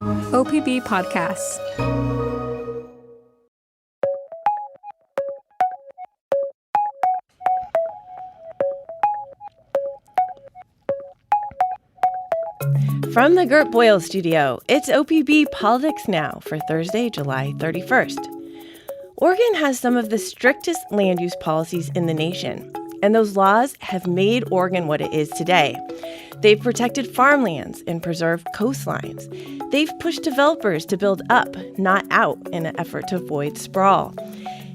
OPB Podcasts. From the Gert Boyle studio, it's OPB Politics Now for Thursday, July 31st. Oregon has some of the strictest land use policies in the nation, and those laws have made Oregon what it is today. They've protected farmlands and preserved coastlines. They've pushed developers to build up, not out, in an effort to avoid sprawl.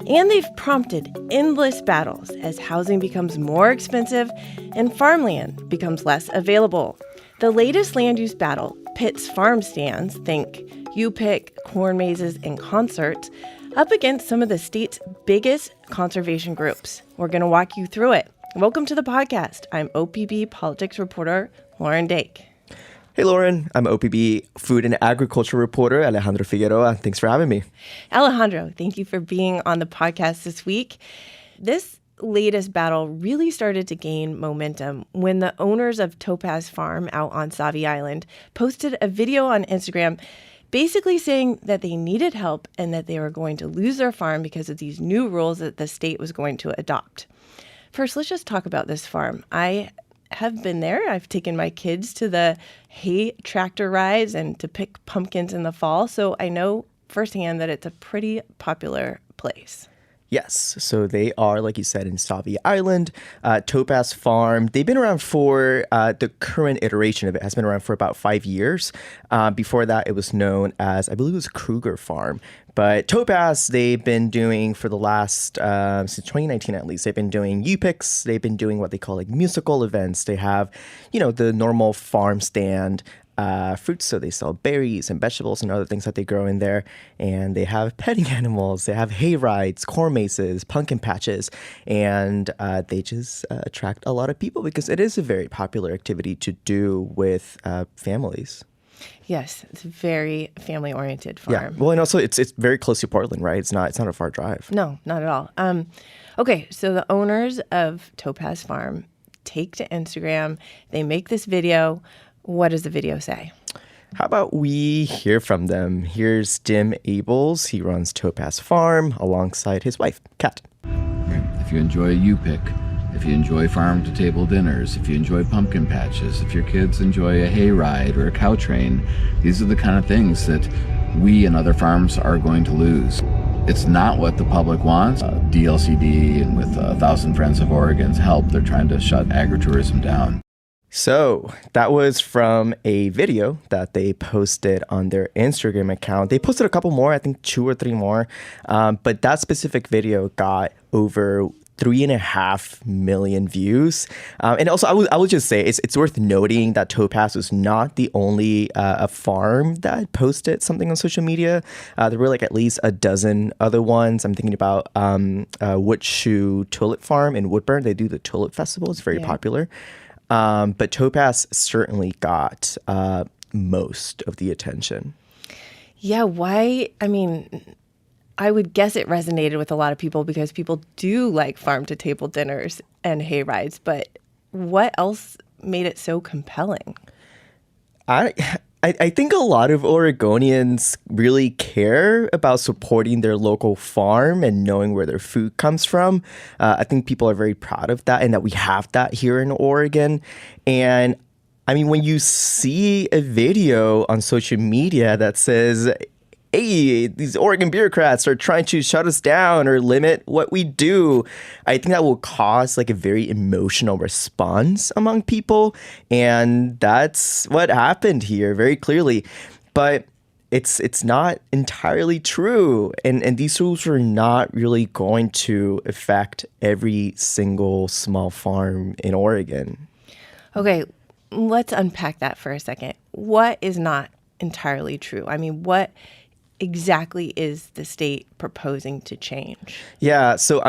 And they've prompted endless battles as housing becomes more expensive and farmland becomes less available. The latest land use battle pits farm stands, think U-pick, corn mazes, and concerts, up against some of the state's biggest conservation groups. We're going to walk you through it. Welcome to the podcast. I'm OPB Politics reporter Lauren Dake. Hey, Lauren. I'm OPB Food and Agriculture reporter Alejandro Figueroa. Thanks for having me. Alejandro, thank you for being on the podcast this week. This latest battle really started to gain momentum when the owners of Topaz Farm out on Sauvie Island posted a video on Instagram basically saying that they needed help and that they were going to lose their farm because of these new rules that the state was going to adopt. First, let's just talk about this farm. I have been there. I've taken my kids to the hay tractor rides and to pick pumpkins in the fall, so I know firsthand that it's a pretty popular place. Yes. So they are, like you said, in Sauvie Island, Topaz Farm. They've been around for the current iteration of it has been around for about 5 years. Before that, it was known as, I believe it was Kruger Farm. But Topaz, they've been doing for the last, since 2019 at least, they've been doing U-picks. They've been doing what they call like musical events. They have, the normal farm stand fruits, so they sell berries and vegetables and other things that they grow in there, and they have petting animals, they have hay rides, corn mazes, pumpkin patches, and they just attract a lot of people because it is a very popular activity to do with families. Yes, it's a very family-oriented farm. Yeah, well, and also it's very close to Portland, right? It's not a far drive. No, not at all. Okay, so the owners of Topaz Farm take to Instagram, they make this video. What does the video say? How about we hear from them? Here's Dim Abels. He runs Topaz Farm alongside his wife, Kat. If you enjoy a U-pick, if you enjoy farm-to-table dinners, if you enjoy pumpkin patches, if your kids enjoy a hay ride or a cow train, these are the kind of things that we and other farms are going to lose. It's not what the public wants. DLCD and with 1,000 Friends of Oregon's help, they're trying to shut agritourism down. So that was from a video that they posted on their Instagram account. They posted a couple more, I think 2 or 3 more. But that specific video got over 3.5 million views. And also, I would just say it's worth noting that Topaz was not the only a farm that posted something on social media. There were like at least a dozen other ones. I'm thinking about Woodshoe Tulip Farm in Woodburn. They do the Tulip Festival. It's very popular. But Topaz certainly got most of the attention. Yeah, why? I mean, I would guess it resonated with a lot of people because people do like farm-to-table dinners and hay rides. But what else made it so compelling? I think a lot of Oregonians really care about supporting their local farm and knowing where their food comes from. I think people are very proud of that and that we have that here in Oregon. And I mean, when you see a video on social media that says, hey, these Oregon bureaucrats are trying to shut us down or limit what we do, I think that will cause like a very emotional response among people. And that's what happened here very clearly. But it's not entirely true. And these rules are not really going to affect every single small farm in Oregon. Okay, let's unpack that for a second. What is not entirely true? I mean, what exactly is the state proposing to change? Yeah, so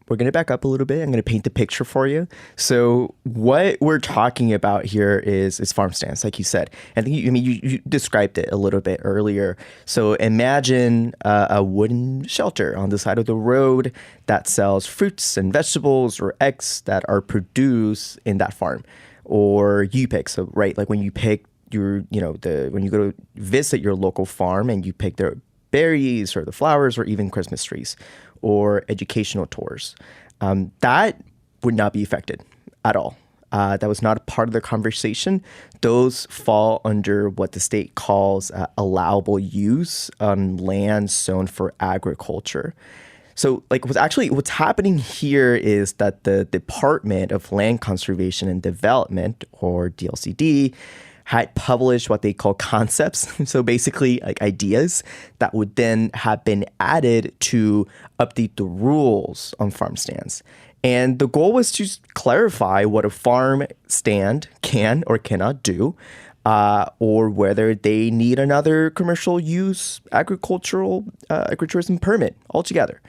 we're going to back up a little bit. I'm going to paint the picture for you. So what we're talking about here is farm stands, like you said. I think you described it a little bit earlier. So imagine a wooden shelter on the side of the road that sells fruits and vegetables or eggs that are produced in that farm, or you pick. So right, like when you pick when you go to visit your local farm and you pick their berries or the flowers or even Christmas trees or educational tours, that would not be affected at all. That was not a part of the conversation. Those fall under what the state calls allowable use on lands zoned for agriculture. So what's happening here is that the Department of Land Conservation and Development, or DLCD, had published what they call concepts. So basically ideas that would then have been added to update the rules on farm stands. And the goal was to clarify what a farm stand can or cannot do, or whether they need another commercial use agritourism permit altogether.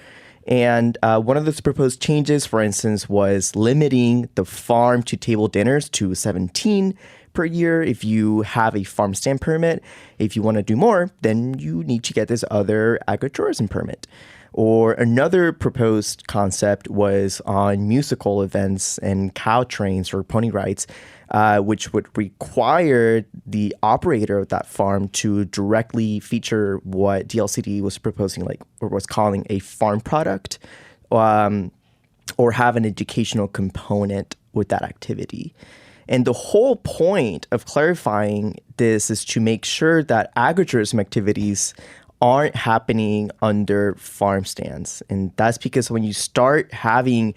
And one of those proposed changes, for instance, was limiting the farm to table dinners to 17 per year if you have a farm stand permit. If you want to do more, then you need to get this other agritourism permit. Or another proposed concept was on musical events and cow trains or pony rides, which would require the operator of that farm to directly feature what DLCD was proposing, or was calling a farm product, or have an educational component with that activity. And the whole point of clarifying this is to make sure that agritourism activities aren't happening under farm stands. And that's because when you start having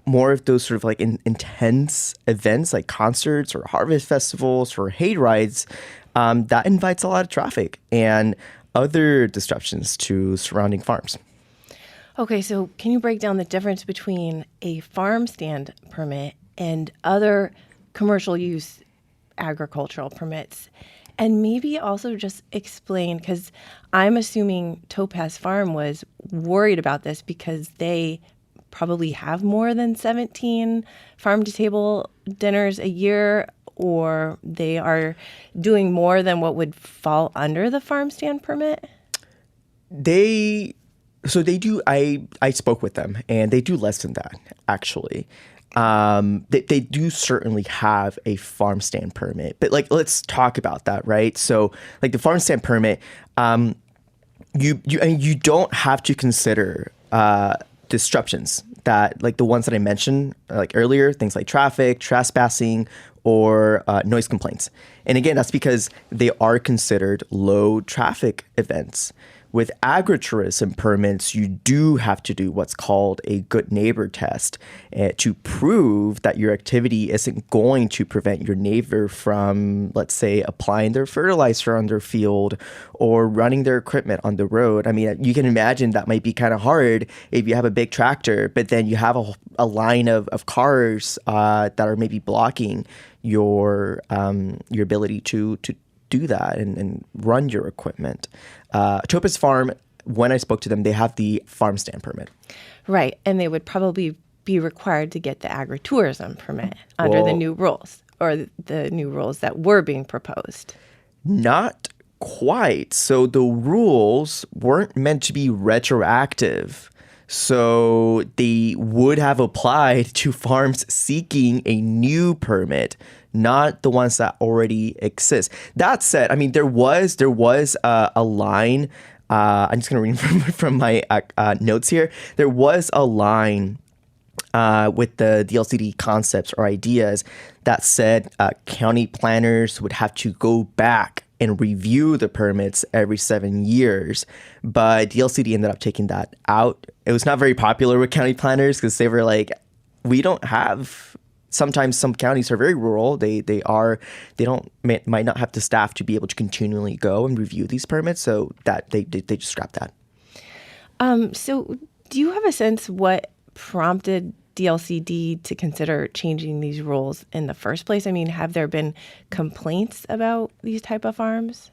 more of those sort of intense events like concerts or harvest festivals or hay rides, that invites a lot of traffic and other disruptions to surrounding farms. Okay, so can you break down the difference between a farm stand permit and other commercial use agricultural permits? And maybe also just explain, because I'm assuming Topaz Farm was worried about this because they probably have more than 17 farm-to-table dinners a year, or they are doing more than what would fall under the farm stand permit? They do. I spoke with them, and they do less than that, actually. They do certainly have a farm stand permit, but let's talk about that, right? So the farm stand permit, you don't have to consider disruptions that the ones that I mentioned earlier, things like traffic, trespassing, or noise complaints. And again, that's because they are considered low traffic events. With agritourism permits, you do have to do what's called a good neighbor test to prove that your activity isn't going to prevent your neighbor from, let's say, applying their fertilizer on their field or running their equipment on the road. I mean, you can imagine that might be kind of hard if you have a big tractor, but then you have a line of cars that are maybe blocking your ability to do that and run your equipment. Topaz Farm, when I spoke to them, they have the farm stand permit. Right, and they would probably be required to get the agritourism permit under the new rules, or the new rules that were being proposed. Not quite. So the rules weren't meant to be retroactive. So they would have applied to farms seeking a new permit, not the ones that already exist. That said, I mean, there was a line. I'm just going to read from my notes here. There was a line with the DLCD concepts or ideas that said county planners would have to go back and review the permits every 7 years. But DLCD ended up taking that out. It was not very popular with county planners because they were like, we don't have. Sometimes some counties are very rural. They might not have the staff to be able to continually go and review these permits. So that they just scrapped that. So do you have a sense what prompted DLCD to consider changing these rules in the first place? I mean, have there been complaints about these type of farms?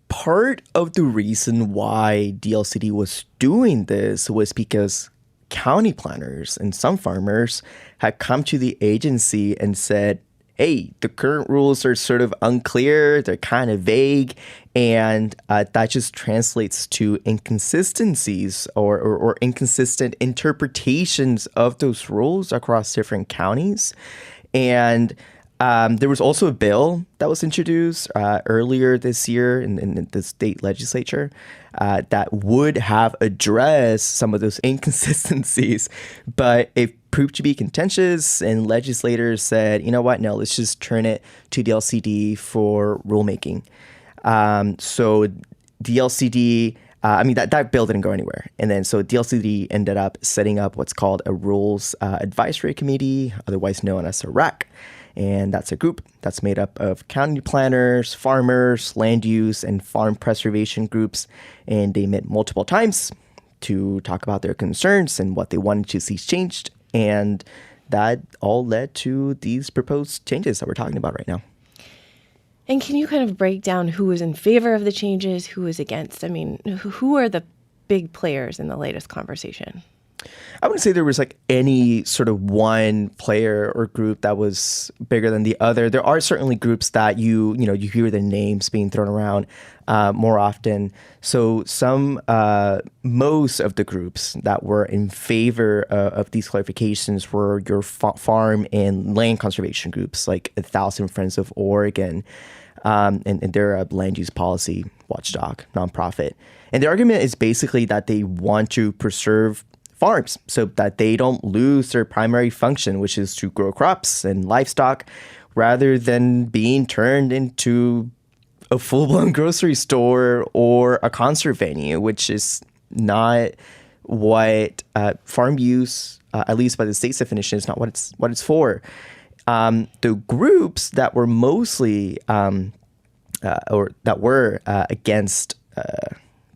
Part of the reason why DLCD was doing this was because county planners and some farmers had come to the agency and said, hey, the current rules are sort of unclear, they're kind of vague, and that just translates to inconsistencies or inconsistent interpretations of those rules across different counties. And There was also a bill that was introduced earlier this year in the state legislature that would have addressed some of those inconsistencies, but it proved to be contentious, and legislators said, you know what, no, let's just turn it to the LCD for rulemaking. So the LCD, that bill didn't go anywhere. And then so DLCD ended up setting up what's called a Rules Advisory Committee, otherwise known as a RAC. And that's a group that's made up of county planners, farmers, land use, and farm preservation groups. And they met multiple times to talk about their concerns and what they wanted to see changed. And that all led to these proposed changes that we're talking about right now. And can you kind of break down who is in favor of the changes, who is against? I mean, who are the big players in the latest conversation? I wouldn't say there was like any sort of one player or group that was bigger than the other. There are certainly groups that you hear the names being thrown around more often. So most of the groups that were in favor of these clarifications were your farm and land conservation groups, like 1,000 Friends of Oregon, and they're a land use policy watchdog nonprofit. And the argument is basically that they want to preserve farms so that they don't lose their primary function, which is to grow crops and livestock, rather than being turned into a full-blown grocery store or a concert venue, which is not what farm use, at least by the state's definition, is not what it's for. The groups that were mostly against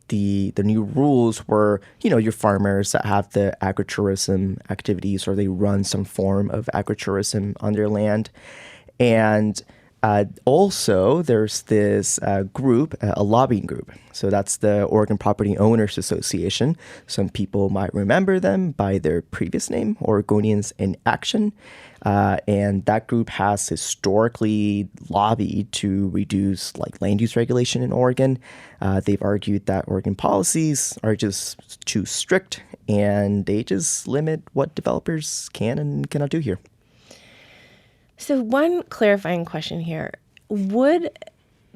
the new rules were, your farmers that have the agritourism activities, or they run some form of agritourism on their land. And also there's this group, a lobbying group. So that's the Oregon Property Owners Association. Some people might remember them by their previous name, Oregonians in Action. And that group has historically lobbied to reduce land use regulation in Oregon. They've argued that Oregon policies are just too strict, and they just limit what developers can and cannot do here. So one clarifying question here. Would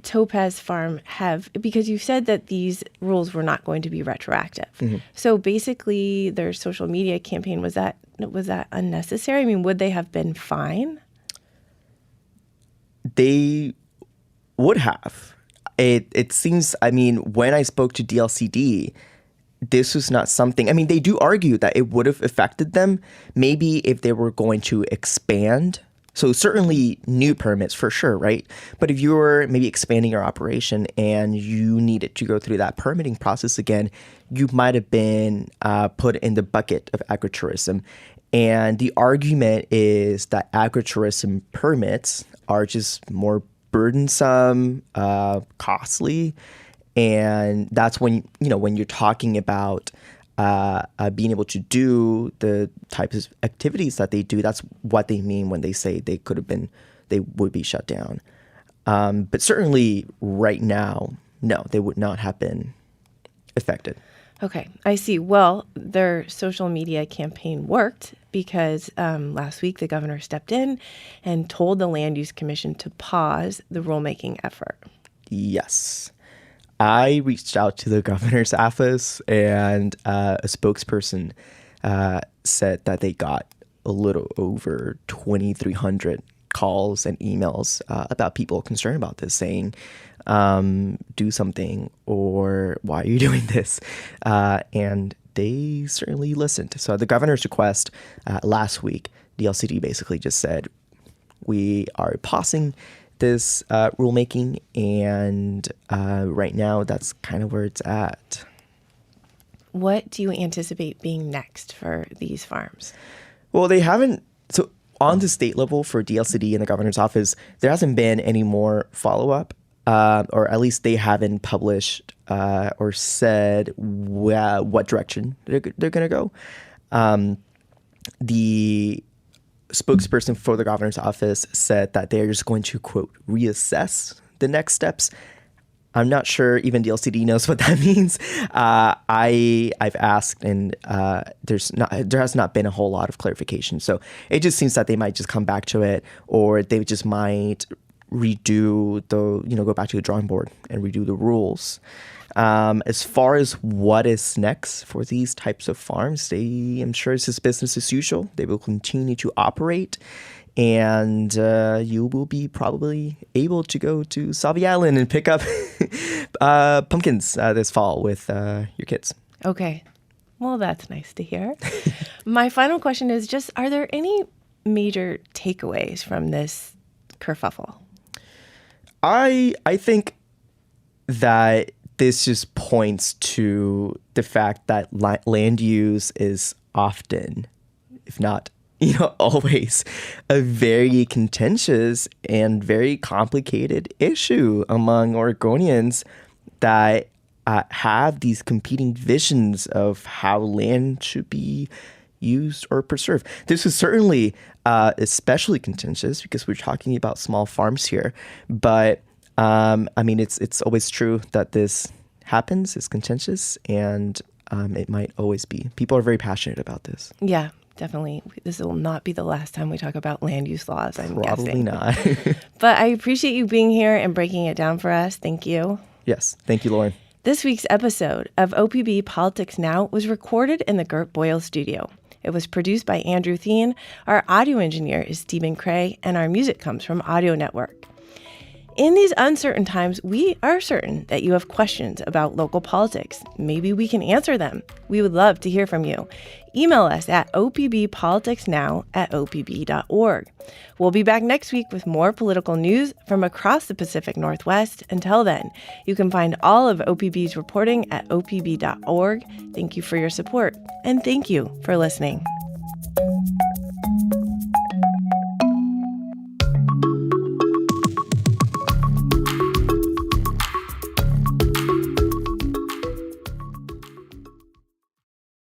Topaz Farm have, because you said that these rules were not going to be retroactive. Mm-hmm. So basically their social media campaign, was that unnecessary? I mean, would they have been fine? They would have. It seems, when I spoke to DLCD, this was not something, they do argue that it would have affected them maybe if they were going to expand. So certainly new permits for sure, right? But if you were maybe expanding your operation and you needed to go through that permitting process again, you might have been put in the bucket of agritourism. And the argument is that agritourism permits are just more burdensome, costly. And that's when you're talking about being able to do the types of activities that they do, that's what they mean when they say they would be shut down. But certainly right now, no, they would not have been affected. Okay, I see. Well, their social media campaign worked because last week the governor stepped in and told the Land Use Commission to pause the rulemaking effort. Yes. I reached out to the governor's office, and a spokesperson said that they got a little over 2,300 calls and emails about people concerned about this, saying, do something, or why are you doing this? And they certainly listened. So the governor's request last week, the LCD basically just said, we are pausing this rulemaking, and right now that's kind of where it's at. What do you anticipate being next for these farms? Well, they haven't. So on the state level for DLCD and the governor's office, there hasn't been any more follow-up, or at least they haven't published or said what direction they're going to go. The spokesperson for the governor's office said that they're just going to, quote, reassess the next steps. I don't know if that's I'm not sure even the LCD knows what that means. I've asked, and there has not been a whole lot of clarification. So it just seems that they might just come back to it, or they just might redo go back to the drawing board and redo the rules. As far as what is next for these types of farms, I'm sure it's just business as usual. They will continue to operate. And you will be probably able to go to Sauvie Island and pick up pumpkins this fall with your kids. Okay. Well, that's nice to hear. My final question is just, are there any major takeaways from this kerfuffle? I think that this just points to the fact that land use is often, if not always, a very contentious and very complicated issue among Oregonians that have these competing visions of how land should be used or preserved. This is certainly especially contentious because we're talking about small farms here. But it's always true that this happens, it's contentious, and it might always be. People are very passionate about this. Yeah. Definitely. This will not be the last time we talk about land use laws, I'm Probably guessing. not. But I appreciate you being here and breaking it down for us. Thank you. Yes. Thank you, Lauren. This week's episode of OPB Politics Now was recorded in the Gert Boyle studio. It was produced by Andrew Thien. Our audio engineer is Stephen Cray, and our music comes from Audio Network. In these uncertain times, we are certain that you have questions about local politics. Maybe we can answer them. We would love to hear from you. Email us at opbpoliticsnow@opb.org. We'll be back next week with more political news from across the Pacific Northwest. Until then, you can find all of OPB's reporting at opb.org. Thank you for your support, and thank you for listening.